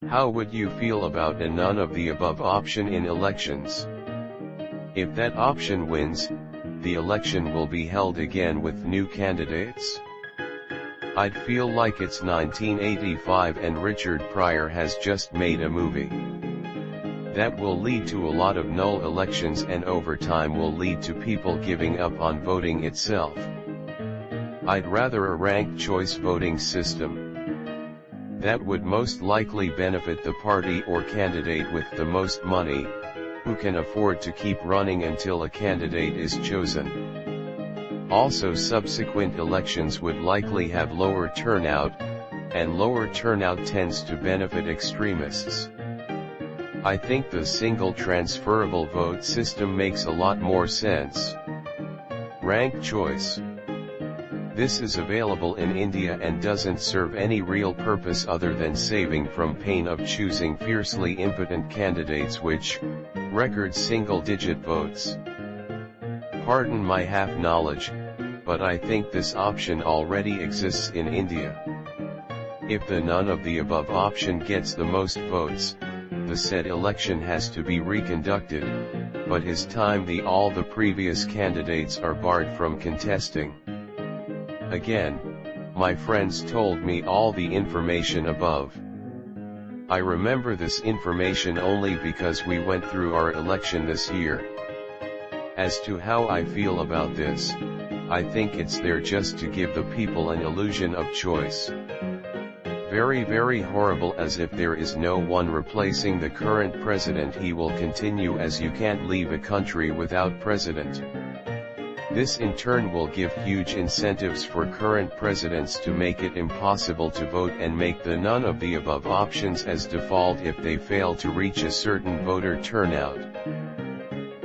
How would you feel about a none of the above option in elections? If that option wins, the election will be held again with new candidates? I'd feel like it's 1985 and Richard Pryor has just made a movie. That will lead to a lot of null elections and over time will lead to people giving up on voting itself. I'd rather a ranked choice voting system. That would most likely benefit the party or candidate with the most money, who can afford to keep running until a candidate is chosen. Also, subsequent elections would likely have lower turnout, and lower turnout tends to benefit extremists. I think the single transferable vote system makes a lot more sense. Ranked choice. This is available in India and doesn't serve any real purpose other than saving from pain of choosing fiercely impotent candidates which record single-digit votes. Pardon my half-knowledge, but I think this option already exists in India. If the none of the above option gets the most votes, the said election has to be reconducted, but his time all the previous candidates are barred from contesting. Again, my friends told me all the information above. I remember this information only because we went through our election this year. As to how I feel about this, I think it's there just to give the people an illusion of choice. Very, very horrible, as if there is no one replacing the current president. He will continue, as you can't leave a country without president. This in turn will give huge incentives for current presidents to make it impossible to vote and make the none of the above options as default if they fail to reach a certain voter turnout.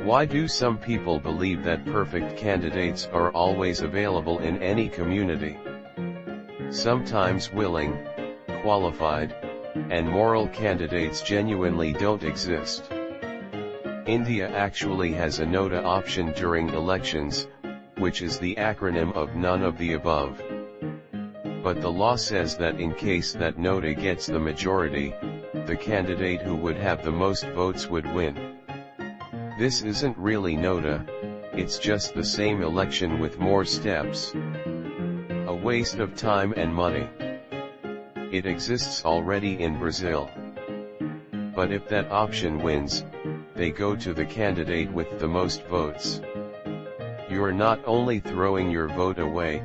Why do some people believe that perfect candidates are always available in any community? Sometimes willing, qualified, and moral candidates genuinely don't exist. India actually has a NOTA option during elections, which is the acronym of none of the above. But the law says that in case that NOTA gets the majority, the candidate who would have the most votes would win. This isn't really NOTA, it's just the same election with more steps. A waste of time and money. It exists already in Brazil. But if that option wins, they go to the candidate with the most votes. You're not only throwing your vote away,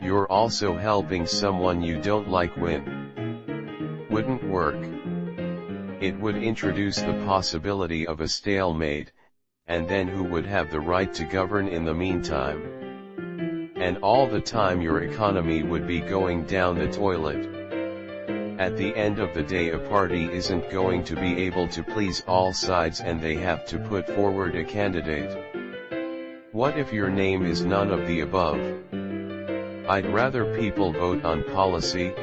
you're also helping someone you don't like win. Wouldn't work. It would introduce the possibility of a stalemate, and then who would have the right to govern in the meantime? And all the time your economy would be going down the toilet. At the end of the day, a party isn't going to be able to please all sides and they have to put forward a candidate. What if your name is none of the above? I'd rather people vote on policy,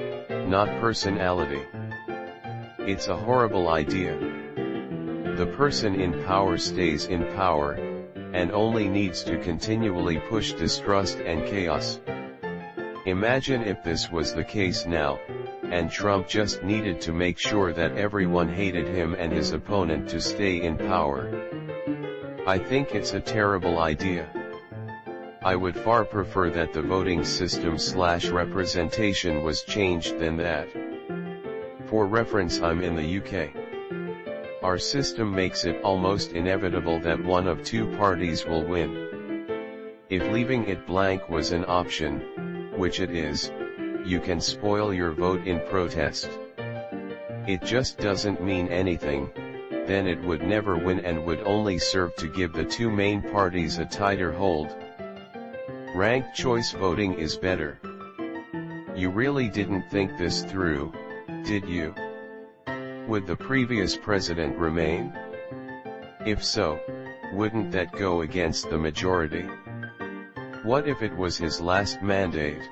not personality. It's a horrible idea. The person in power stays in power, and only needs to continually push distrust and chaos. Imagine if this was the case now, and Trump just needed to make sure that everyone hated him and his opponent to stay in power. I think it's a terrible idea. I would far prefer that the voting system / representation was changed than that. For reference, I'm in the UK. Our system makes it almost inevitable that one of two parties will win. If leaving it blank was an option, which it is, you can spoil your vote in protest. It just doesn't mean anything, then it would never win and would only serve to give the two main parties a tighter hold. Ranked choice voting is better. You really didn't think this through, did you? Would the previous president remain? If so, wouldn't that go against the majority? What if it was his last mandate?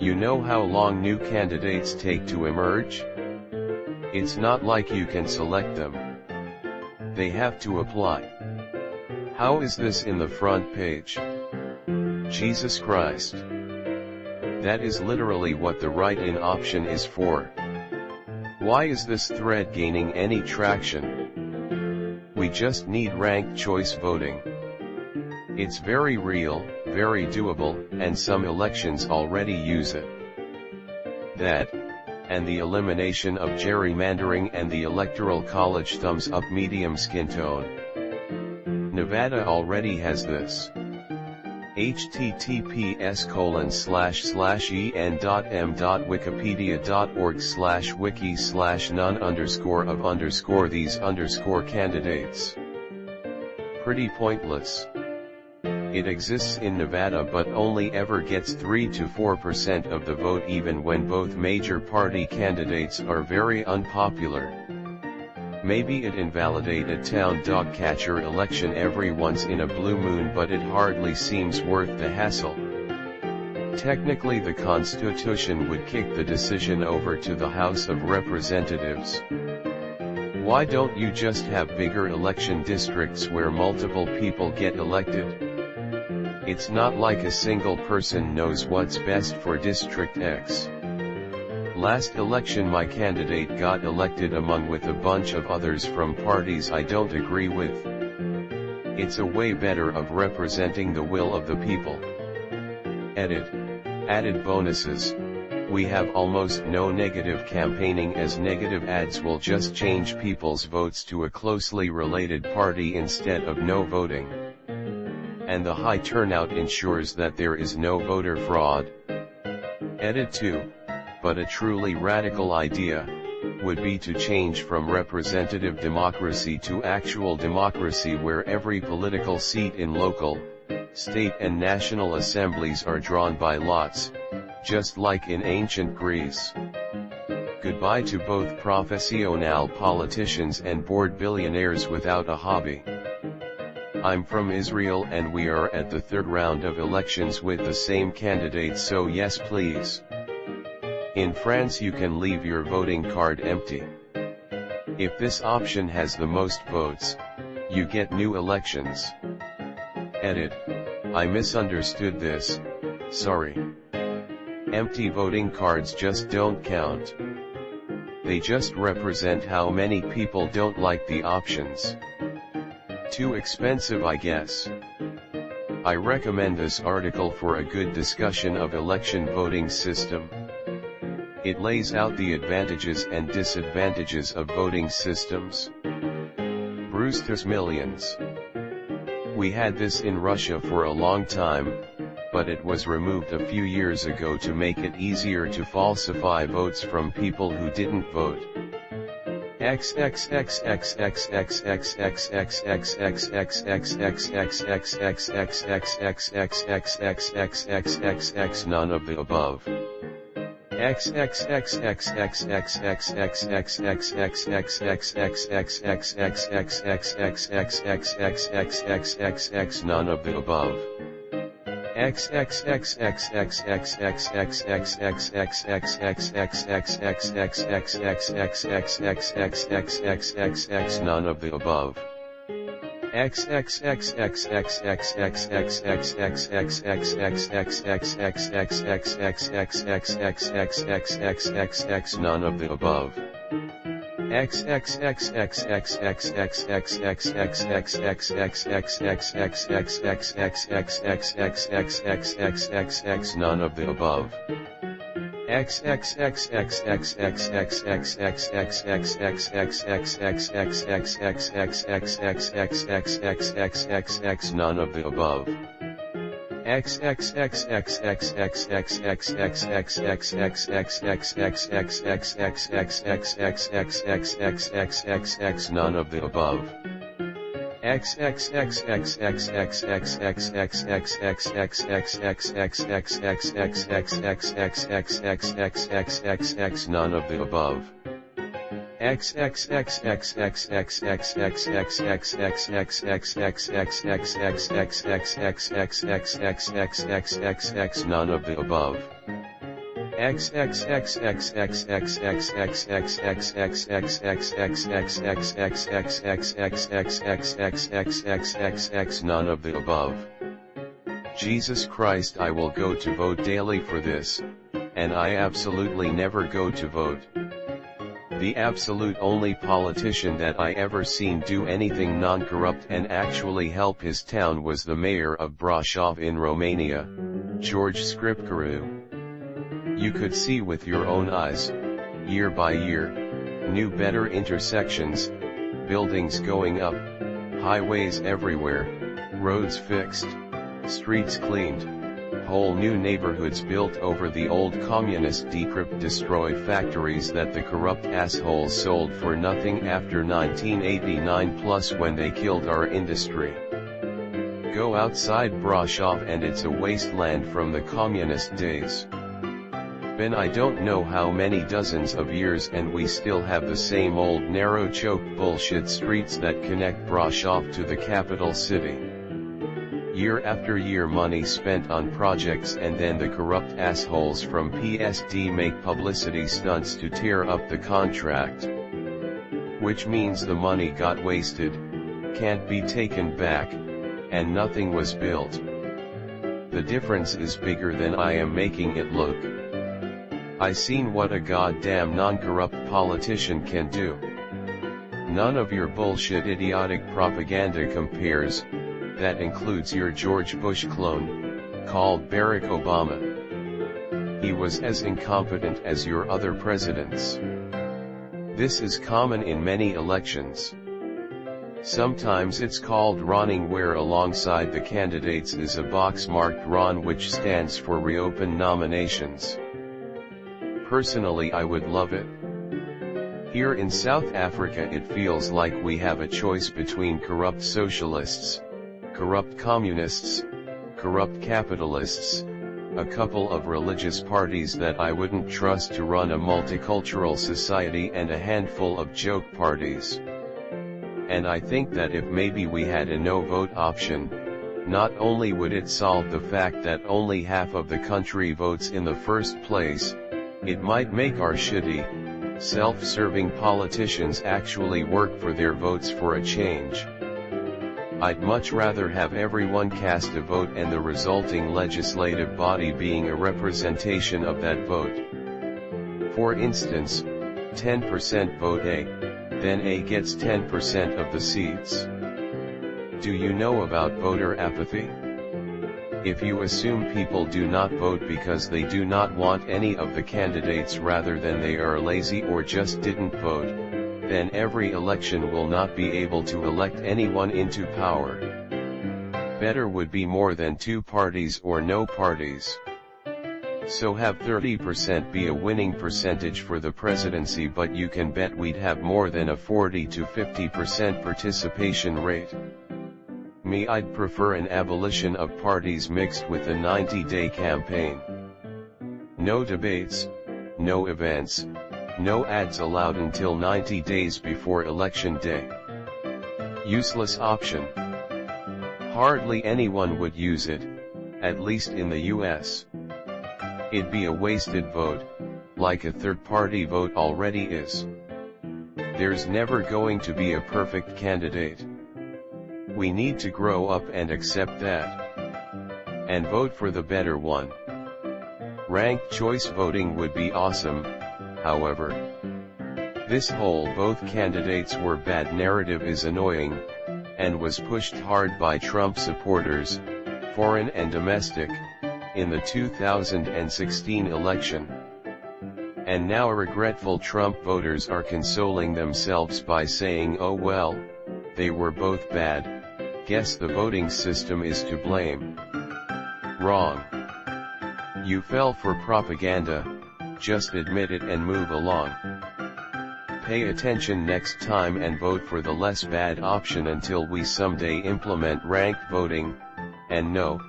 You know how long new candidates take to emerge? It's not like you can select them. They have to apply. How is this in the front page? Jesus Christ. That is literally what the write-in option is for. Why is this thread gaining any traction? We just need ranked choice voting. It's very real, very doable, and some elections already use it. That, and the elimination of gerrymandering and the Electoral College thumbs up medium skin tone. Nevada already has this. https://en.m.wikipediaorg/wiki/none_of_these_candidates. Pretty pointless. It exists in Nevada but only ever gets 3 to 4% of the vote even when both major party candidates are very unpopular. Maybe it invalidate a town dog catcher election every once in a blue moon, but it hardly seems worth the hassle. Technically the Constitution would kick the decision over to the House of Representatives. Why don't you just have bigger election districts where multiple people get elected? It's not like a single person knows what's best for District X. Last election my candidate got elected along with a bunch of others from parties I don't agree with. It's a way better of representing the will of the people. Edit. Added bonuses. We have almost no negative campaigning as negative ads will just change people's votes to a closely related party instead of no voting. And the high turnout ensures that there is no voter fraud. Edit 2. But a truly radical idea would be to change from representative democracy to actual democracy where every political seat in local, state and national assemblies are drawn by lots, just like in ancient Greece. Goodbye to both professional politicians and bored billionaires without a hobby. I'm from Israel and we are at the third round of elections with the same candidates, so yes please. In France you can leave your voting card empty. If this option has the most votes, you get new elections. Edit. I misunderstood this, sorry. Empty voting cards just don't count. They just represent how many people don't like the options. Too expensive I guess. I recommend this article for a good discussion of election voting system. It lays out the advantages and disadvantages of voting systems. Brewster's Millions. We had this in Russia for a long time, but it was removed a few years ago to make it easier to falsify votes from people who didn't vote. None of the above. None of the above. None of the above. None of the above. None of the above. None of the above. None of the above. None of the above. None of the above. None of the above. Jesus Christ, I will go to vote daily for this, and I absolutely never go to vote. The absolute only politician that I ever seen do anything non-corrupt and actually help his town was the mayor of Brașov in Romania, George Scripcaru. You could see with your own eyes, year by year, new better intersections, buildings going up, highways everywhere, roads fixed, streets cleaned, whole new neighborhoods built over the old communist decrypt destroyed factories that the corrupt assholes sold for nothing after 1989 plus when they killed our industry. Go outside Brașov and it's a wasteland from the communist days. Been I don't know how many dozens of years and we still have the same old narrow choke bullshit streets that connect Brașov to the capital city. Year after year money spent on projects and then the corrupt assholes from PSD make publicity stunts to tear up the contract. Which means the money got wasted, can't be taken back, and nothing was built. The difference is bigger than I am making it look. I seen what a goddamn non-corrupt politician can do. None of your bullshit idiotic propaganda compares. That includes your George Bush clone, called Barack Obama. He was as incompetent as your other presidents. This is common in many elections. Sometimes it's called Ronning, where alongside the candidates is a box marked Ron, which stands for reopen nominations. Personally, I would love it. Here in South Africa it feels like we have a choice between corrupt socialists, corrupt communists, corrupt capitalists, a couple of religious parties that I wouldn't trust to run a multicultural society, and a handful of joke parties. And I think that if maybe we had a no-vote option, not only would it solve the fact that only half of the country votes in the first place, it might make our shitty, self-serving politicians actually work for their votes for a change. I'd much rather have everyone cast a vote and the resulting legislative body being a representation of that vote. For instance, 10% vote A, then A gets 10% of the seats. Do you know about voter apathy? If you assume people do not vote because they do not want any of the candidates rather than they are lazy or just didn't vote, then every election will not be able to elect anyone into power. Better would be more than 2 parties or no parties. So have 30% be a winning percentage for the presidency, but you can bet we'd have more than a 40 to 50% participation rate. Me, I'd prefer an abolition of parties mixed with a 90-day campaign. No debates, no events, no ads allowed until 90 days before election day. Useless option. Hardly anyone would use it, at least in the US. It'd be a wasted vote, like a third-party vote already is. There's never going to be a perfect candidate. We need to grow up and accept that. And vote for the better one. Ranked choice voting would be awesome, however. This whole "both candidates were bad" narrative is annoying, and was pushed hard by Trump supporters, foreign and domestic, in the 2016 election. And now regretful Trump voters are consoling themselves by saying, oh well, they were both bad, guess the voting system is to blame. Wrong. You fell for propaganda, just admit it and move along. Pay attention next time and vote for the less bad option until we someday implement ranked voting, and no,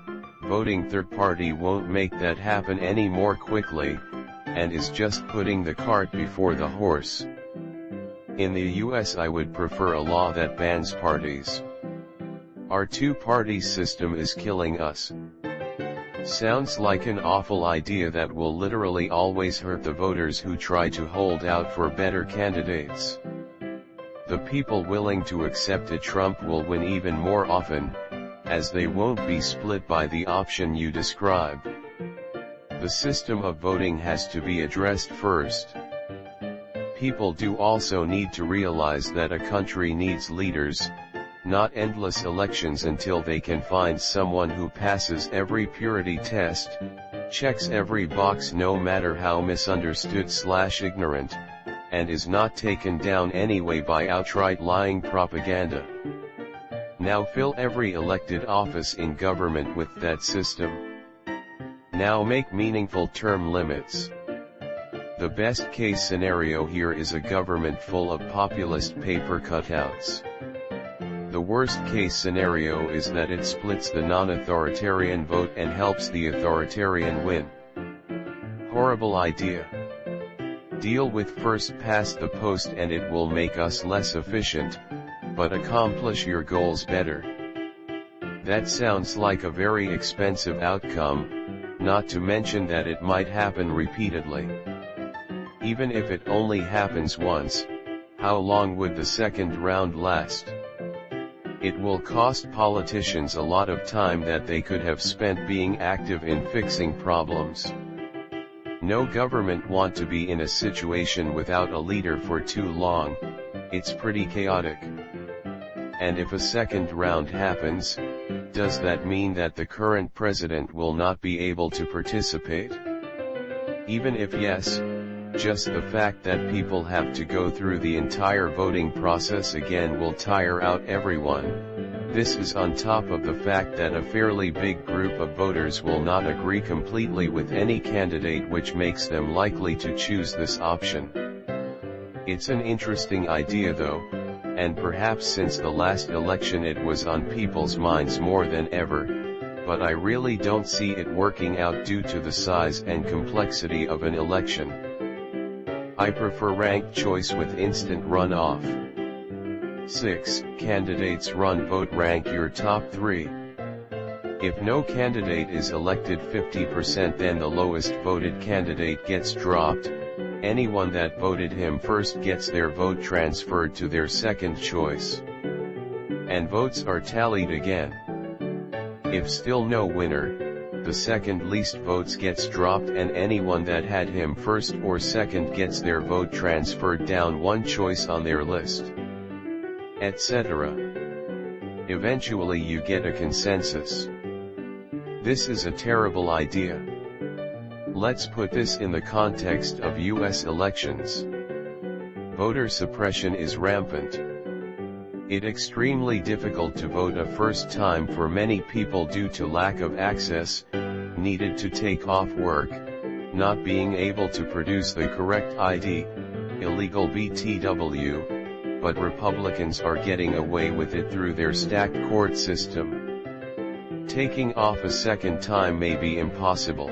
voting third party won't make that happen any more quickly, and is just putting the cart before the horse. In the US I would prefer a law that bans parties. Our two-party system is killing us. Sounds like an awful idea that will literally always hurt the voters who try to hold out for better candidates. The people willing to accept a Trump will win even more often, as they won't be split by the option you describe. The system of voting has to be addressed first. People do also need to realize that a country needs leaders, not endless elections until they can find someone who passes every purity test, checks every box no matter how misunderstood/ignorant, and is not taken down anyway by outright lying propaganda. Now fill every elected office in government with that system. Now make meaningful term limits. The best case scenario here is a government full of populist paper cutouts. The worst case scenario is that it splits the non-authoritarian vote and helps the authoritarian win. Horrible idea. Deal with first past the post and it will make us less efficient, but accomplish your goals better. That sounds like a very expensive outcome, not to mention that it might happen repeatedly. Even if it only happens once, how long would the second round last? It will cost politicians a lot of time that they could have spent being active in fixing problems. No government want to be in a situation without a leader for too long, it's pretty chaotic. And if a second round happens, does that mean that the current president will not be able to participate? Even if yes, just the fact that people have to go through the entire voting process again will tire out everyone. This is on top of the fact that a fairly big group of voters will not agree completely with any candidate, which makes them likely to choose this option. It's an interesting idea though, and perhaps since the last election it was on people's minds more than ever, but I really don't see it working out due to the size and complexity of an election. I prefer ranked choice with instant runoff. 6. Candidates run vote. Rank your top 3. If no candidate is elected 50%, then the lowest voted candidate gets dropped. Anyone that voted him first gets their vote transferred to their second choice. And votes are tallied again. If still no winner, the second least votes gets dropped and anyone that had him first or second gets their vote transferred down one choice on their list, etc. Eventually you get a consensus. This is a terrible idea. Let's put this in the context of US elections. Voter suppression is rampant. It's extremely difficult to vote a first time for many people due to lack of access, needed to take off work, not being able to produce the correct ID, illegal BTW, but Republicans are getting away with it through their stacked court system. Taking off a second time may be impossible.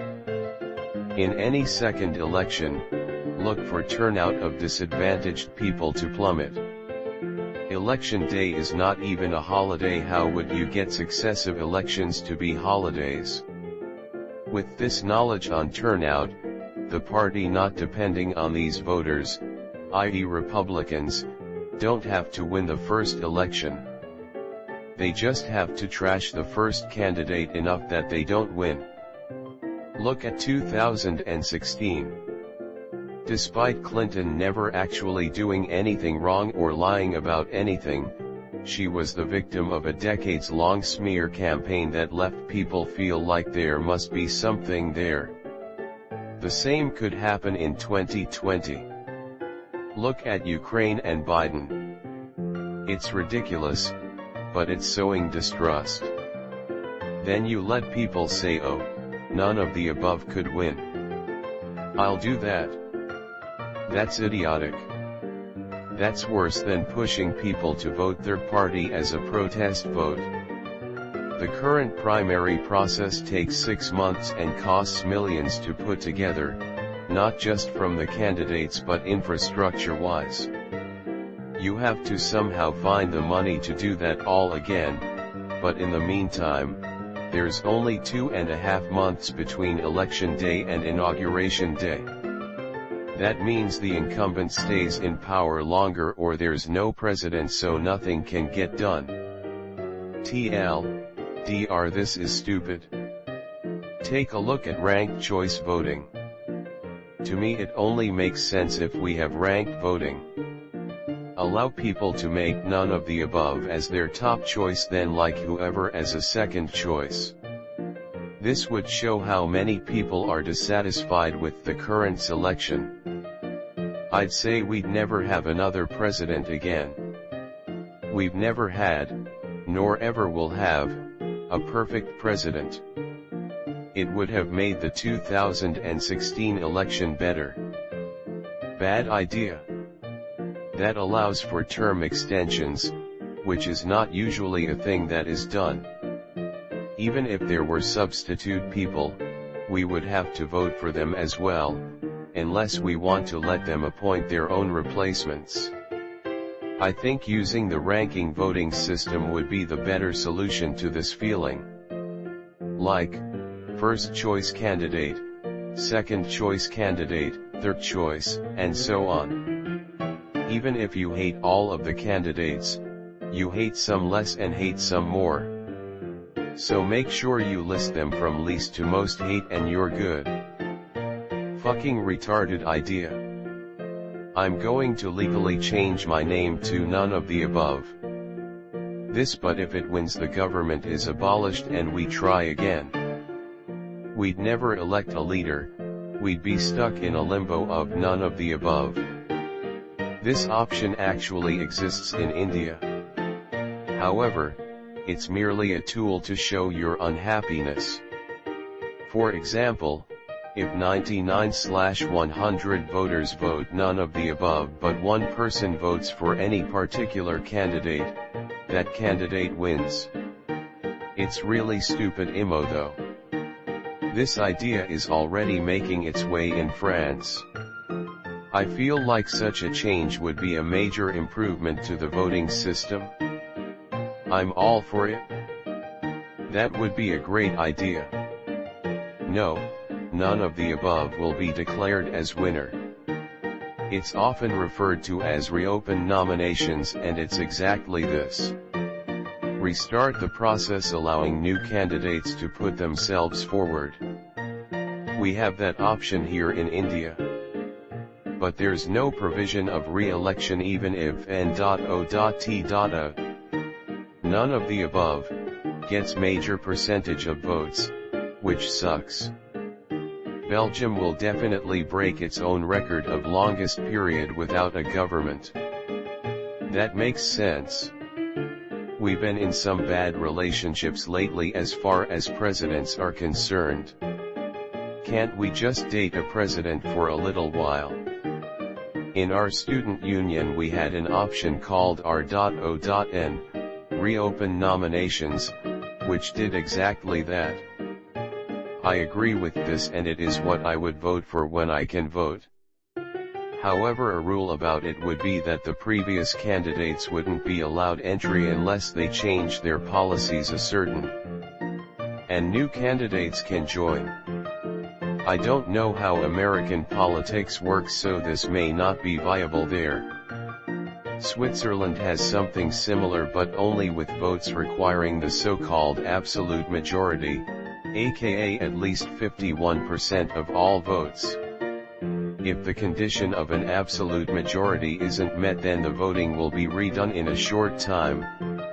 In any second election, look for turnout of disadvantaged people to plummet. Election day is not even a holiday. How would you get successive elections to be holidays? With this knowledge on turnout, the party not depending on these voters, i.e. Republicans, don't have to win the first election. They just have to trash the first candidate enough that they don't win. Look at 2016. Despite Clinton never actually doing anything wrong or lying about anything, she was the victim of a decades-long smear campaign that left people feel like there must be something there. The same could happen in 2020. Look at Ukraine and Biden. It's ridiculous, but it's sowing distrust. Then you let people say, oh, none of the above could win. I'll do that. That's idiotic. That's worse than pushing people to vote their party as a protest vote. The current primary process takes 6 months and costs millions to put together, not just from the candidates but infrastructure-wise. You have to somehow find the money to do that all again, but in the meantime, there's only 2.5 months between election day and inauguration day. That means the incumbent stays in power longer or there's no president, so nothing can get done. TLDR, this is stupid. Take a look at ranked choice voting. To me it only makes sense if we have ranked voting. Allow people to make none of the above as their top choice, then like whoever as a second choice. This would show how many people are dissatisfied with the current selection. I'd say we'd never have another president again. We've never had, nor ever will have, a perfect president. It would have made the 2016 election better. Bad idea. That allows for term extensions, which is not usually a thing that is done. Even if there were substitute people, we would have to vote for them as well, unless we want to let them appoint their own replacements. I think using the ranking voting system would be the better solution to this feeling. Like, first choice candidate, second choice candidate, third choice, and so on. Even if you hate all of the candidates, you hate some less and hate some more. So make sure you list them from least to most hate and you're good. Fucking retarded idea. I'm going to legally change my name to none of the above. This, but if it wins the government is abolished and we try again. We'd never elect a leader, we'd be stuck in a limbo of none of the above. This option actually exists in India. However, it's merely a tool to show your unhappiness. For example, if 99/100 voters vote none of the above but one person votes for any particular candidate, that candidate wins. It's really stupid IMO though. This idea is already making its way in France. I feel like such a change would be a major improvement to the voting system. I'm all for it. That would be a great idea. No, none of the above will be declared as winner. It's often referred to as reopen nominations, and it's exactly this. Restart the process, allowing new candidates to put themselves forward. We have that option here in India. But there's no provision of re-election even if N.O.T.A. None of the above gets major percentage of votes, which sucks. Belgium will definitely break its own record of longest period without a government. That makes sense. We've been in some bad relationships lately as far as presidents are concerned. Can't we just date a president for a little while? In our student union we had an option called R.O.N, reopen nominations, which did exactly that. I agree with this and it is what I would vote for when I can vote. However, a rule about it would be that the previous candidates wouldn't be allowed entry unless they change their policies a certain, and new candidates can join. I don't know how American politics works, so this may not be viable there. Switzerland has something similar but only with votes requiring the so-called absolute majority, aka at least 51% of all votes. If the condition of an absolute majority isn't met, then the voting will be redone in a short time,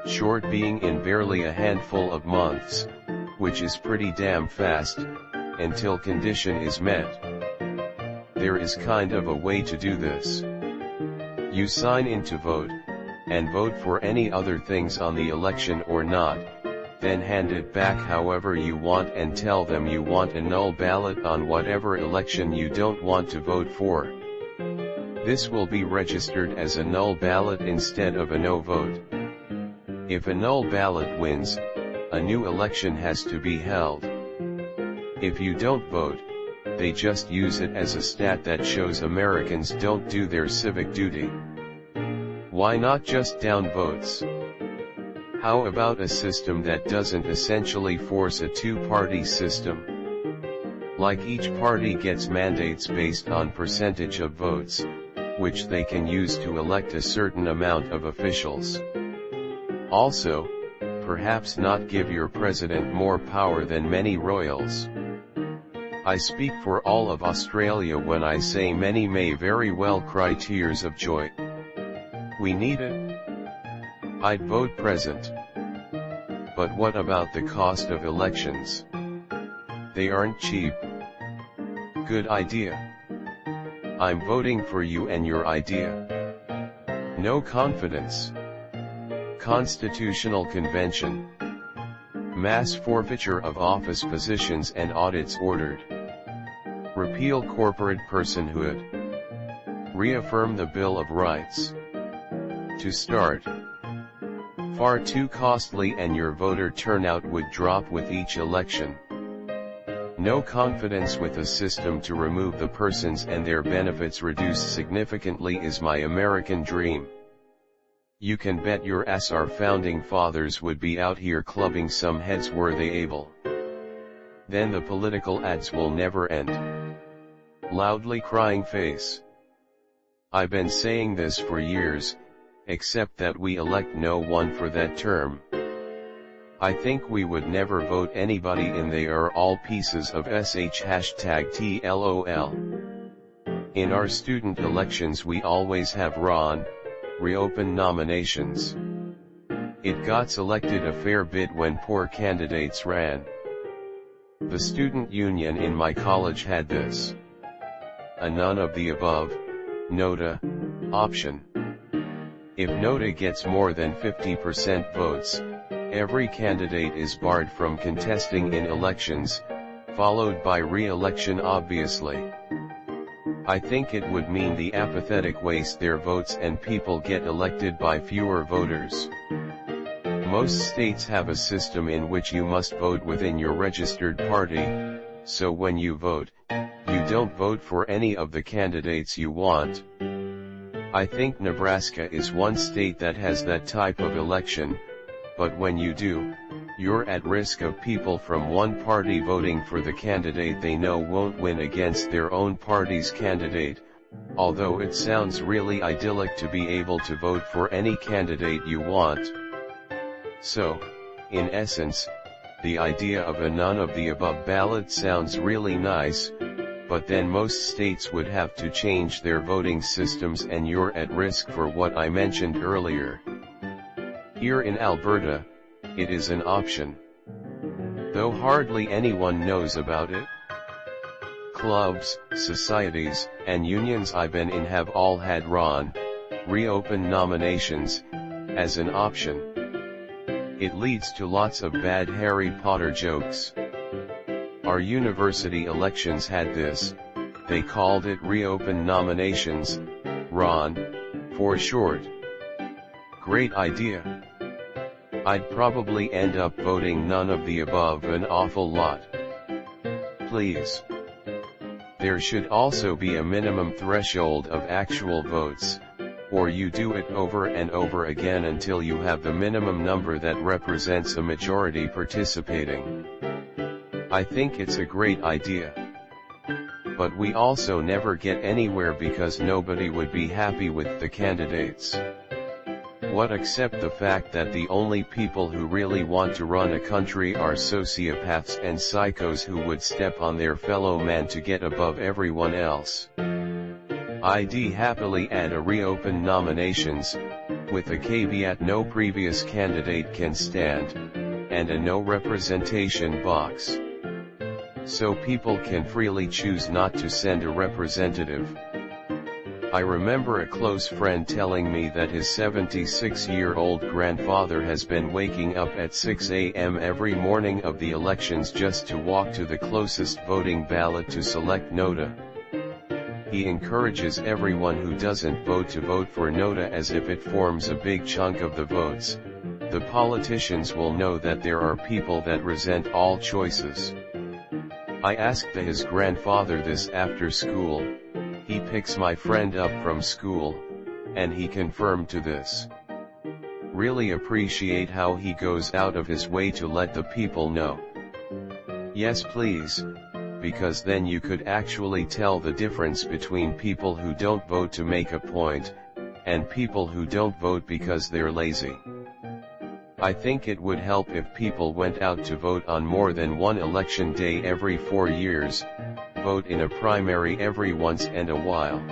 short being in barely a handful of months, which is pretty damn fast, until condition is met. There is kind of a way to do this. You sign in to vote, and vote for any other things on the election or not, then hand it back however you want and tell them you want a null ballot on whatever election you don't want to vote for. This will be registered as a null ballot instead of a no vote. If a null ballot wins, a new election has to be held. If you don't vote, they just use it as a stat that shows Americans don't do their civic duty. Why not just down votes? How about a system that doesn't essentially force a two-party system? Like each party gets mandates based on percentage of votes, which they can use to elect a certain amount of officials. Also, perhaps not give your president more power than many royals. I speak for all of Australia when I say many may very well cry tears of joy. We need it. I'd vote present. But what about the cost of elections? They aren't cheap. Good idea. I'm voting for you and your idea. No confidence. Constitutional Convention. Mass forfeiture of office positions and audits ordered. Repeal corporate personhood. Reaffirm the Bill of Rights. To start. Far too costly, and your voter turnout would drop with each election. No confidence with a system to remove the persons and their benefits reduced significantly is my American dream. You can bet your ass our founding fathers would be out here clubbing some heads were they able. Then the political ads will never end. Loudly crying face. I've been saying this for years, except that we elect no one for that term. I think we would never vote anybody in. They are all pieces of sh #TLOL. In our student elections we always have reopen nominations. It got selected a fair bit when poor candidates ran. The student union in my college had this. A none of the above, NOTA, option. If NOTA gets more than 50% votes, every candidate is barred from contesting in elections, followed by re-election obviously. I think it would mean the apathetic waste their votes and people get elected by fewer voters. Most states have a system in which you must vote within your registered party, so when you vote, you don't vote for any of the candidates you want. I think Nebraska is one state that has that type of election, but when you do, you're at risk of people from one party voting for the candidate they know won't win against their own party's candidate, although it sounds really idyllic to be able to vote for any candidate you want. So, in essence, the idea of a none of the above ballot sounds really nice, but then most states would have to change their voting systems and you're at risk for what I mentioned earlier. Here in Alberta, it is an option. Though hardly anyone knows about it. Clubs, societies, and unions I've been in have all had reopen nominations, as an option. It leads to lots of bad Harry Potter jokes. Our university elections had this, they called it reopen nominations, RON, for short. Great idea. I'd probably end up voting none of the above an awful lot. Please. There should also be a minimum threshold of actual votes, or you do it over and over again until you have the minimum number that represents a majority participating. I think it's a great idea. But we also never get anywhere because nobody would be happy with the candidates. What except the fact that the only people who really want to run a country are sociopaths and psychos who would step on their fellow man to get above everyone else. I'd happily add a reopen nominations, with a caveat no previous candidate can stand, and a no representation box. So people can freely choose not to send a representative. I remember a close friend telling me that his 76-year-old grandfather has been waking up at 6 a.m. every morning of the elections just to walk to the closest voting ballot to select NOTA. He encourages everyone who doesn't vote to vote for NOTA as if it forms a big chunk of the votes. The politicians will know that there are people that resent all choices. I asked his grandfather this after school. He picks my friend up from school, and he confirmed to this. Really appreciate how he goes out of his way to let the people know. Yes please, because then you could actually tell the difference between people who don't vote to make a point, and people who don't vote because they're lazy. I think it would help if people went out to vote on more than one election day every 4 years, vote in a primary every once and a while.